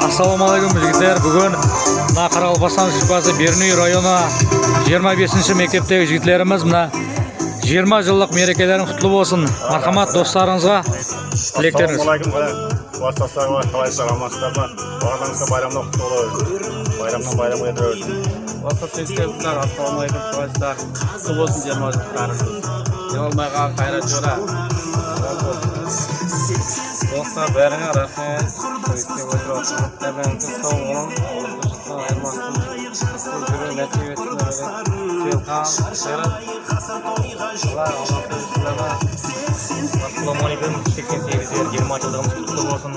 Assalamualaikum жігіттер. Бүгін мына Қарақалпақстан Республикасы Бернүй районы 25-ші мектептегі жігітлеріміз мына 20 жылдық мерекелерің құтты болсын. Мархамат достарыңызға тілектеріңіз. Assalamualaikum. Класстастарыма қалайсыздар, амансыздар ма? Барлығыңызға байрамнан құтты бола берсін. Байрамнан байрамға ендіре берсін. Класстастарыңыздар, ассалаумалейкум, қалайсыздар. Құтты болсын 20 жылдықтарыңыз. Демалмайға қайрат жора. Dostlar, bәріңе рахмет. Сөйтіп отырып, тәбәңді сау болың. Оларды жұттан айырмасын. Бұл жүрі нәтип етсілер. Селхан, қайрат. Олай, Алматы үстілерді. Assalamualaikum. 88-дер 20 жылдығымыз құтты болсын.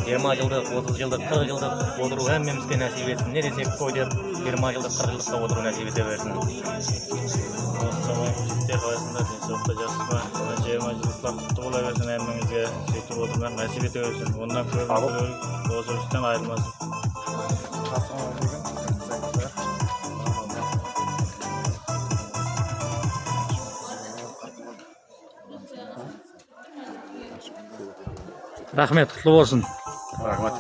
20 жылдық, 30 жылдық, 40 жылдық отыру әммемізге нәсіп етсін. Не десек қой деп 20 жылдық, 40 жылдыққа отыру нәсіп ете берсін. Assalamualaikum. Қалайсыңдар, денсаулықта жақсысыздар. 20 жылдықта құтты бола берсін әммеңізге. Сөйтіп отырмақ нәсіп ете берсін. Ондан көп осы үстен айырмасын. Рахмет, құтты болсын. Рахмет.